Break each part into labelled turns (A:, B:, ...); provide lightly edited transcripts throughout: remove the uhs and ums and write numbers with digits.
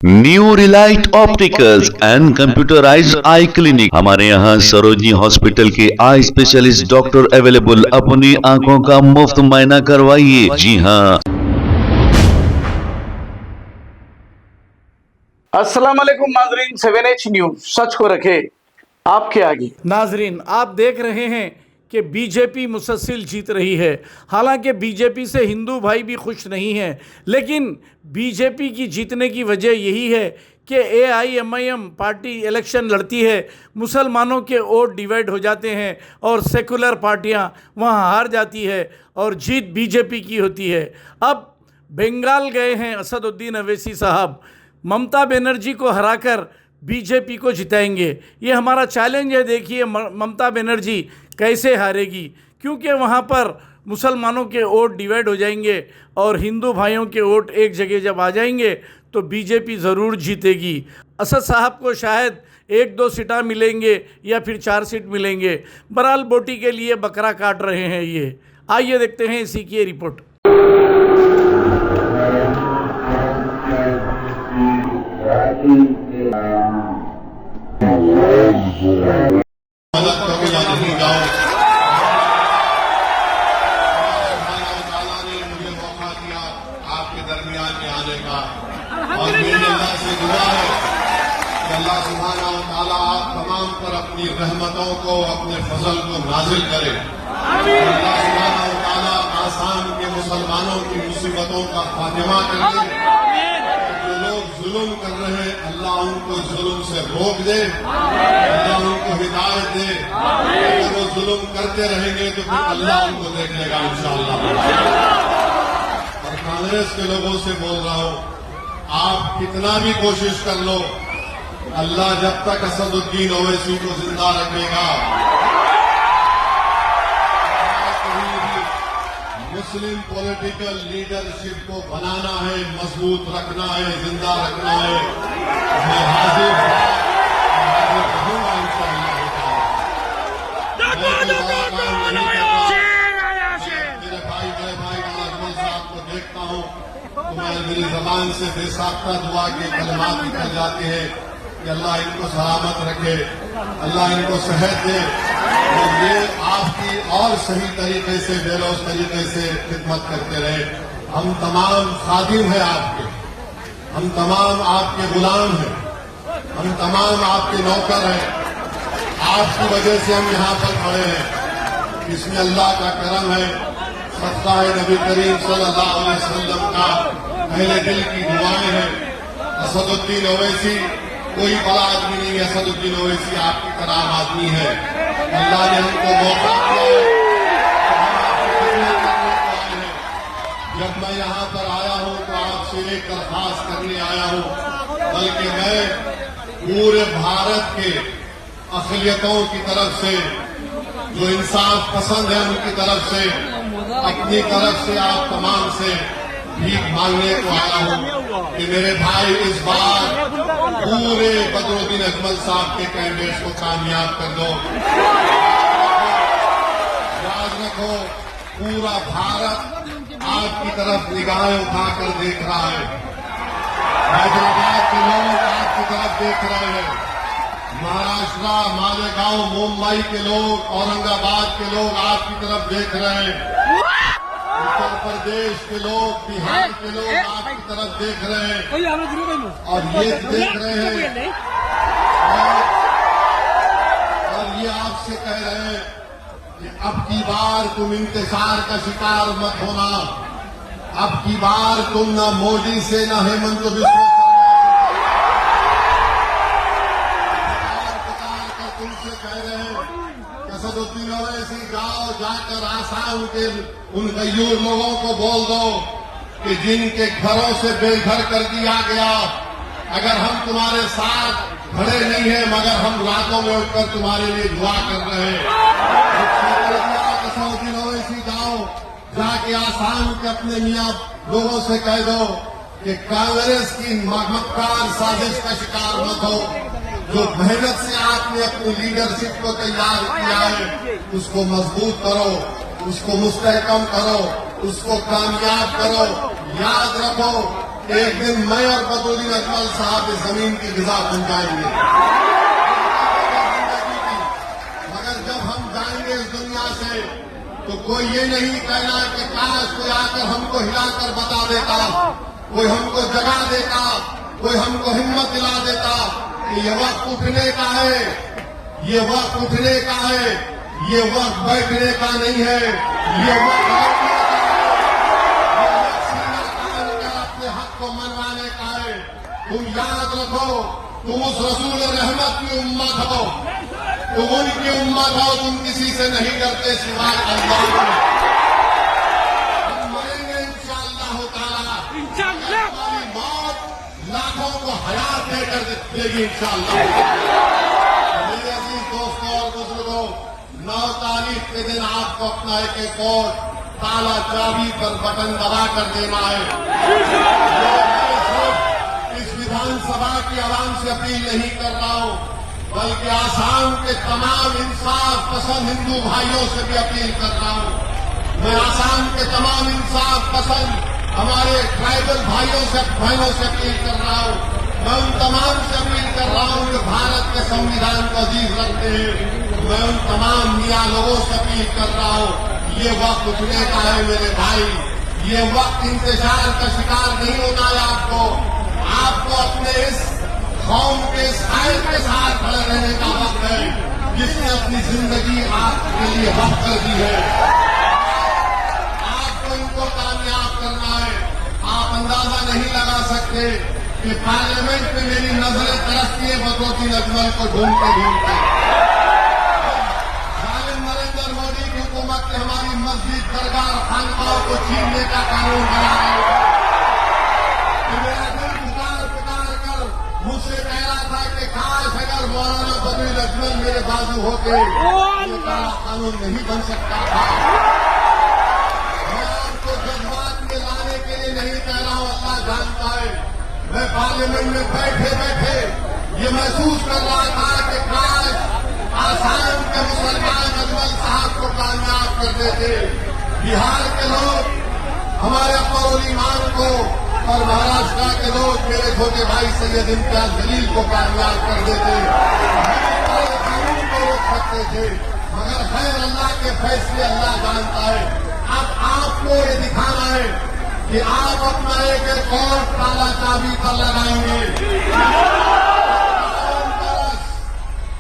A: New Relight opticals and computerised I clinic. हमारे यहाँ Sarojini hospital के आई स्पेशलिस्ट डॉक्टर अवेलेबल। अपनी आंखों का मुफ्त मुआयना करवाइए। जी हाँ।
B: अस्सलाम वालेकुम नाजरीन, 7H न्यूज सच को रखे आपके आगे।
C: नाजरीन, आप देख रहे हैं कि बीजेपी मुसलसल जीत रही है। हालांकि बीजेपी से हिंदू भाई भी खुश नहीं हैं, लेकिन बीजेपी की जीतने की वजह यही है कि AIMIM पार्टी इलेक्शन लड़ती है, मुसलमानों के वोट डिवाइड हो जाते हैं और सेकुलर पार्टियां वहां हार जाती है और जीत बीजेपी की होती है। अब बंगाल गए हैं असदुद्दीन अवैसी साहब, ममता बनर्जी को हराकर बीजेपी को जिताएंगे। ये हमारा चैलेंज है। देखिए ममता बनर्जी कैसे हारेगी, क्योंकि वहाँ पर मुसलमानों के वोट डिवाइड हो जाएंगे और हिंदू भाइयों के वोट एक जगह जब आ जाएंगे तो बीजेपी ज़रूर जीतेगी। असद साहब को शायद 1-2 सीटें मिलेंगे या फिर 4 सीट मिलेंगे। बहरहाल बोटी के लिए बकरा काट रहे हैं ये। आइए देखते हैं इसी की रिपोर्ट।
D: आपके दरमियान में आने का और मेरी अल्लाह से दुआ है कि अल्लाह सुब्हानहू व तआला आप तमाम पर अपनी रहमतों को, अपने फजल को नाजिल करे। अल्लाह सुब्हानहू व तआला आसाम के मुसलमानों की मुसीबतों का खात्मा कर दे। जो लोग जुल्म कर रहे हैं अल्लाह उनको जुल्म से रोक दे, अल्लाह उनको हिदायत दे। अगर वो जुल्म करते रहेंगे तो फिर अल्लाह उनको देख लेगा इंशाअल्लाह। कांग्रेस के लोगों से बोल रहा हूं, आप कितना भी कोशिश कर लो, अल्लाह जब तक असदुद्दीन ओवैसी को जिंदा रखेगा, मुस्लिम पॉलिटिकल लीडरशिप को बनाना है, मजबूत रखना है, जिंदा रखना है। मैं हाजिर रहूंगा इंशाअल्लाह। देखता हूं तो मेरी जबान से बेसाख्ता दुआ के कलमात निकल जाते हैं कि अल्लाह इनको सलामत रखे, अल्लाह इनको सेहत दे और ये आपकी और सही तरीके से, बेलोस तरीके से खिदमत करते रहे। हम तमाम खादिम हैं आपके, हम तमाम आपके गुलाम हैं, हम तमाम आपके नौकर हैं। आपकी वजह से हम यहाँ पर खड़े हैं। इसमें अल्लाह का करम है, सदका है नबी करीम सल्लल्लाहु अलैहि वसल्लम का, पहले दिल की दुआएं हैं। असदुद्दीन ओवैसी कोई बड़ा आदमी नहीं है, असदुद्दीन ओवैसी आपकी तरह आदमी है। अल्लाह ने हमको मौका दिया है। जब मैं यहाँ पर आया हूँ तो आपसे एक दरखास्त करने आया हूँ, बल्कि मैं पूरे भारत के अक़लियतों की तरफ से, जो इंसाफ पसंद है उनकी तरफ से, अपनी तरफ से आप तमाम से भीख मांगने को आया हूं कि मेरे भाई इस बार पूरे बदरुद्दीन अजमल साहब के कैंडिडेट्स को कामयाब कर दो। याद रखो, पूरा भारत आपकी तरफ निगाहें उठाकर देख रहा है। हैदराबाद के लोग आपकी तरफ देख रहे हैं, महाराष्ट्र, मालेगांव, मुंबई के लोग, औरंगाबाद के लोग आपकी तरफ देख रहे हैं, उत्तर प्रदेश के लोग, बिहार के लोग आपकी तरफ देख रहे हैं और ये देख रहे हैं और ये आपसे कह रहे हैं कि अब की बार तुम इंतजार का शिकार मत होना। अब की बार तुम न मोदी से न हेमंत बिस्वा असदुद्दीन ओवैसी जाओ, जाकर आसाम के उन गयूर लोगों को बोल दो कि जिनके घरों से बेघर कर दिया गया, अगर हम तुम्हारे साथ खड़े नहीं हैं मगर हम रातों में उठकर तुम्हारे लिए दुआ कर रहे हैं। असदुद्दीन ओवैसी जाओ, जाके आसाम के अपने मियां लोगों से कह दो कि कांग्रेस की मक्कार साजिश का शिकार मत हो। जो मेहनत से आपने अपनी लीडरशिप को तैयार किया है उसको मजबूत करो, उसको मुस्तहकम करो, उसको कामयाब करो। याद रखो एक दिन मैं और बदरुद्दीन अजमल साहब इस जमीन की गिजा बन जाएंगे। मगर जब हम जाएंगे इस दुनिया से तो कोई ये नहीं कहना कि काश कोई आकर हमको हिलाकर बता देता, कोई हमको जगा देता, कोई हमको हिम्मत दिला देता कि ये वक्त उठने का है, ये वक्त उठने का है, ये वक्त बैठने का नहीं है, ये वक्त लड़ने का है, ये वक्त सीना तान कर अपने हक को मनवाने का है। तुम याद रखो, तुम उस रसूल रहमत की उम्मत हो, तुम उनकी उम्मत हो, तुम किसी से नहीं डरते सिवाय अल्लाह से। हम मरेंगे इंशाअल्लाह ताला, हमारी मौत लाखों को हयात देकर देगी इंशाअल्लाह। मेरे अजीज दोस्तों और बुजुर्गों, 9 तारीख के दिन आपको अपना एक एक और ताला चाबी पर बटन दबा कर देना है। मैं सिर्फ इस विधानसभा की आवाम से अपील नहीं कर रहा हूं, बल्कि आसाम के तमाम इंसाफ पसंद हिंदू भाइयों से भी अपील कर रहा हूं। मैं आसाम के तमाम इंसाफ पसंद हमारे ट्राइबल भाइयों से अपील कर रहा हूं। मैं उन तमाम से अपील कर रहा हूं जो भारत के संविधान को अजीज रखते हैं। मैं उन तमाम मियां लोगों से अपील कर रहा हूं, ये वक्त उठने का है मेरे भाई, ये वक्त इंतजार का शिकार नहीं होना है। आपको अपने इस कौम के साहिब के साथ खड़े रहने का वक्त है, जिसने अपनी जिंदगी आपके लिए वक्त कर दी है। आपको इनको कामयाब करना है। आप अंदाजा नहीं लगा सकते कि पार्लियामेंट में मेरी नजरें तरसती है बदरुद्दीन अजमल को ढूंढते ढूंढते। जालिम नरेंद्र मोदी की हुकूमत ने हमारी मस्जिद, दरगाह और खानकाहों को छीनने का कानून बनाया है। मेरा दिल पुकार कर मुझसे कह रहा था कि काश अगर मौलाना बदरुद्दीन अजमल मेरे बाजू होते ये काला कानून नहीं बन सकता था। मैं आपको जज्बात में लाने के लिए नहीं कह रहा हूं, अल्लाह जानता है। मैं पार्लियामेंट में बैठे बैठे ये महसूस कर रहा था कि काश आसाम के मुसलमान अजमल साहब को कामयाब कर देते, बिहार के लोग हमारे अकबर ईमान को और महाराष्ट्र के लोग मेरे छोटे भाई सैयद इम्तियाज जलील को कामयाब कर देते, कानून को रोक सकते थे। मगर खैर अल्लाह के फैसले अल्लाह जानता है। अब आपको ये दिखाना है कि आप अपना एक एक और ताला चाबी पर लगाएंगे।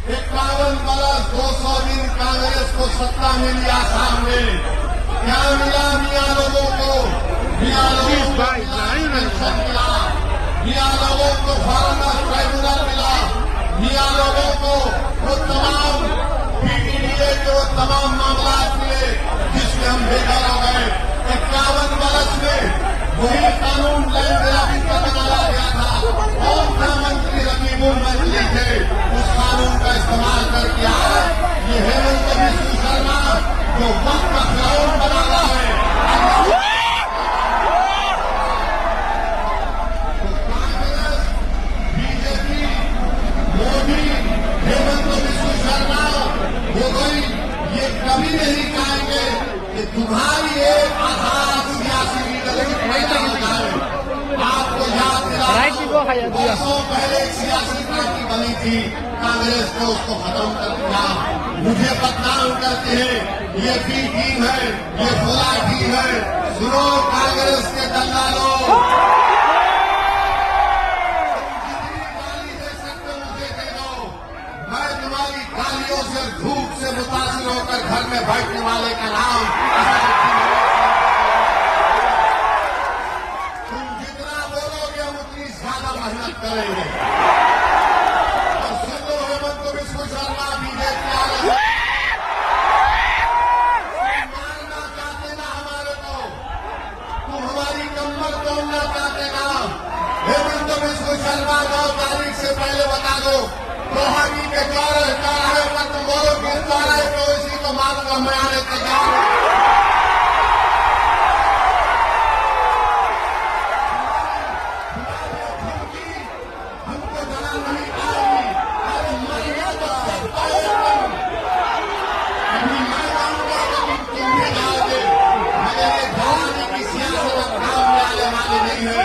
D: 51 बरस 200 दिन कांग्रेस को सत्ता मिली आसाम में, क्या मिला मियां लोगों को? मियां लोगों को पेंशन मिला, मियां लोगों को फॉरेनर ट्राइब्यूनल मिला, मियां लोगों को वो तमाम पीटीडीए के वो तमाम मामला मिले जिसमें हम बेघर हो गए। 51 बरस में वही कानून लैंड ग्रैबिंग का बनाया गया था, कौन था मंत्री रकीबुल मंत्री थे, उस कानून का इस्तेमाल करके आज ये हेमंत बिस्व शर्मा जो वक्त का कानून बना रहा है। तो कांग्रेस, बीजेपी, मोदी, हेमंत बिस्व शर्मा हो गई, ये कभी नहीं कहेंगे कि तुम्हारी एक आजाद सियासी लीडर पैदा होता है। आपको याद दिला, वर्षों पहले एक सियासी पार्टी बनी थी, कांग्रेस ने उसको खत्म कर दिया। मुझे बदनाम करते हैं, ये बी टीम है, ये फुला टीम है। सुनो कांग्रेस के दलालों, जितनी गाली दे सकते मुझे दे दो, मैं तुम्हारी गालियों से धूप से मुतासिर होकर घर में बैठने वाले का नाम तुम जितना बोलोगे हम उतनी ज्यादा मेहनत करेंगे। और सुन लो हेमंत बिस्व शर्मा बीजेपी मारना चाहते ना हमारे को, तुम हमारी कमर तोड़ना चाहते ना। हेमंत बिस्व शर्मा 9 तारीख से पहले बता दो, गुवाहाटी के चौराहे पर तुम बोलो कि चौराहे को इसी को मारूंगा, मैं आने तैयार हूं। हमको डरा नहीं पाएगी, अरे मरना तो सब पाएगा। अभी मैं जाऊंगा तो तुम भी जाओगे, मगर ये डराने की सियासत काम में आने वाली नहीं है।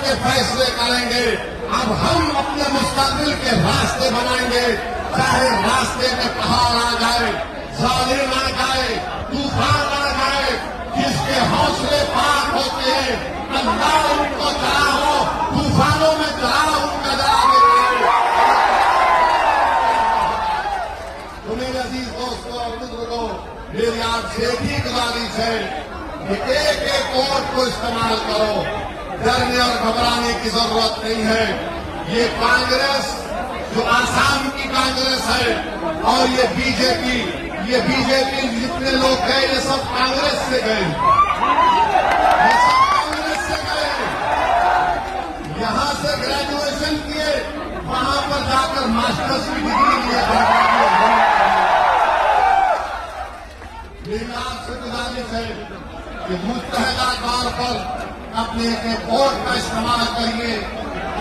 D: के फैसले करेंगे। अब हम अपने मुस्तकबिल के रास्ते बनाएंगे, चाहे रास्ते में पहाड़ आ जाए, जालिम आ जाए, तूफान आ जाए। जिसके हौसले पार होते हैं, अल्लाह उनको जला हो, तूफानों में जला उनका जला देते हैं। मेरे अजीज दोस्तों और बुजुर्गों, मेरी आपसे एक ही गुजारिश है कि एक एक वोट को इस्तेमाल करो। डरने और घबराने की जरूरत नहीं है। ये कांग्रेस जो आसाम की कांग्रेस है और ये बीजेपी जितने लोग गए ये सब कांग्रेस से गए, ये सब कांग्रेस से गए। यहां से ग्रेजुएशन किए, वहां पर जाकर मास्टर्स की डिग्री लिए। मेरी आपसे गुजारिश है कि मुत्तहदा तौर पर अपने एक वोट का इस्तेमाल करिए।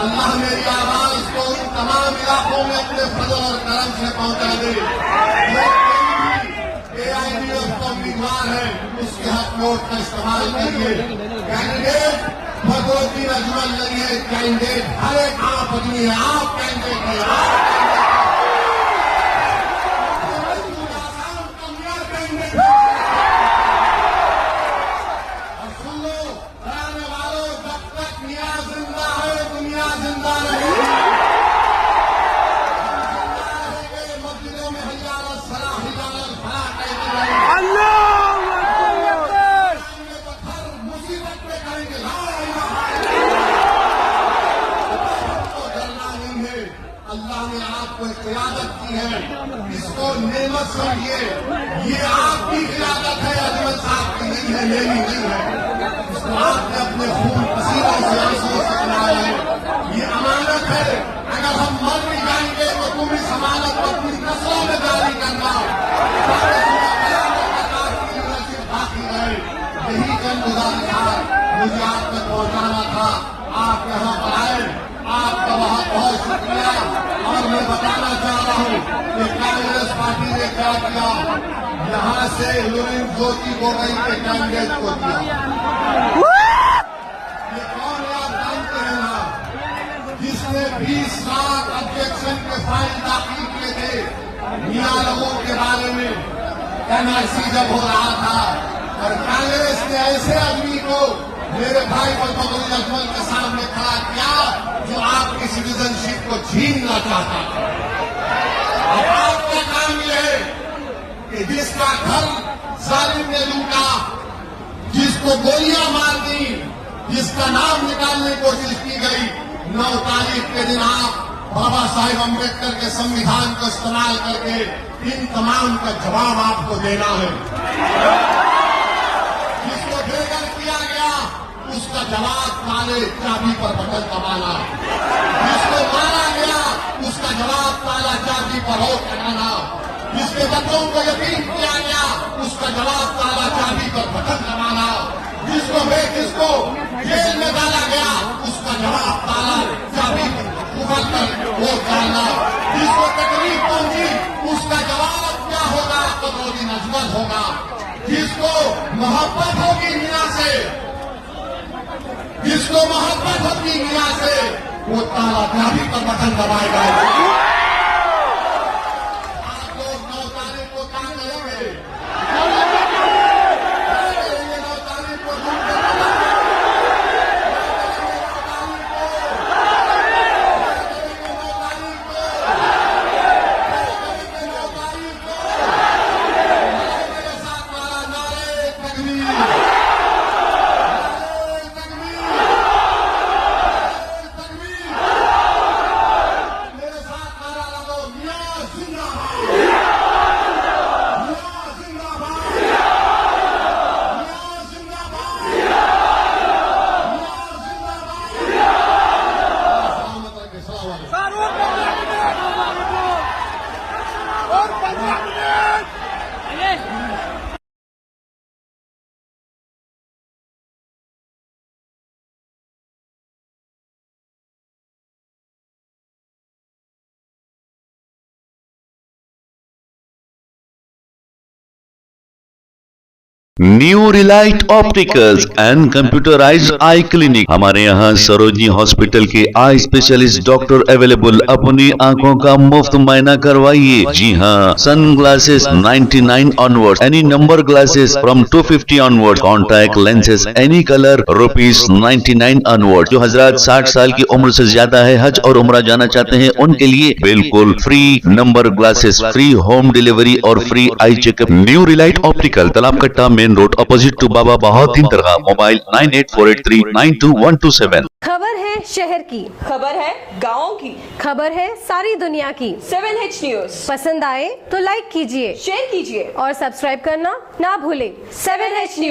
D: अल्लाह मेरी आवाज को उन तमाम इलाकों में अपने फजल और करम से पहुंचा दे। एआईडीएफ का उम्मीदवार है, उसके हक वोट का इस्तेमाल करिए। कैंडिडेट भगवती अजमल नहीं है, कैंडिडेट हर एक आप आदमी है, आप कैंडिडेट है। अल्लाह ने आपको क़यादत की है, इसको नेमत समझिए। ये आपकी क़यादत है, अजमल साहब की नहीं है, मेरी नहीं है। इसको आपने अपने खून पसीने से आंसुओं से कमाया है। ये अमानत है, अगर हम मर भी जाएंगे तो तुम इस अमानत को अपनी नस्लों में जारी करना, बाकी रहे। यही चंद गुजारिश मुझे आप तक पहुंचाना था। आप यहाँ पर आए, आपका बहुत बहुत शुक्रिया। और मैं बताना चाह रहा हूँ कि कांग्रेस पार्टी ने क्या किया, यहाँ से लुरिन ज्योति गोगोई के कैंडिडेट को दिया। ये कौन है आप जानते हैं ना, जिसने 20 लाख ऑब्जेक्शन के फाइल दाखिल किए थे मियां लोगों के बारे में एनआरसी जब हो रहा था। और कांग्रेस ने ऐसे आदमी को मेरे भाई बलबुल अजमल के सामने खड़ा किया जो आपकी सिटीजनशिप को छीनना चाहता था। अब आपका काम यह है कि जिसका घर जालिम ने लूटा, जिसको गोलियां मार दी, जिसका नाम निकालने की कोशिश की गई, 9 तारीख के दिन आप बाबा साहेब अम्बेडकर के संविधान को इस्तेमाल करके इन तमाम का जवाब आपको देना है। जिसको बेघर किया गया उसका जवाब काले चाबी पर बटन दबाना, जिसको मारा गया उसका जवाब काला चाबी पर हो लगाना, जिसके बच्चों को यतीम किया गया उसका जवाब काला चाबी पर बटन दबाना, जिसको जेल में डाला गया उसका जवाब काला चाबी उबल कर वोट डालना, जिसको तकलीफ पहुंची उसका जवाब क्या होगा, कदरों नजमत होगा। जिसको मोहब्बत होगी मियां से, जिसको मोहब्बत होगी मियां से, वो ताला चाबी पर बटन दबाएगा। आप लोग 9 तारीख को क्या करेंगे? 9 तारीख को
A: new Relight opticals and computerised I clinic. हमारे यहाँ सरोजनी हॉस्पिटल के आई स्पेशलिस्ट डॉक्टर अवेलेबल। अपनी आंखों का मुफ्त मुआयना करवाइए। जी हाँ, sunglasses 99 onward, any number glasses from 250 onward, contact lenses any colour ₹99 onward. जो हजरात 60 साल की उम्र से ज्यादा है, हज और उम्रा जाना चाहते हैं, उनके लिए बिल्कुल free number glasses, free home delivery और free eye checkup. New relight optical, Talab Katta, main road, opposite to Baba Bahauddin Dargah. Mobile 9848392127।
E: खबर है शहर की,
F: खबर है गाँव की,
E: खबर है सारी दुनिया की।
F: 7H न्यूज
E: पसंद आए तो लाइक कीजिए,
F: शेयर कीजिए
E: और सब्सक्राइब करना ना भूलें।
F: 7H news.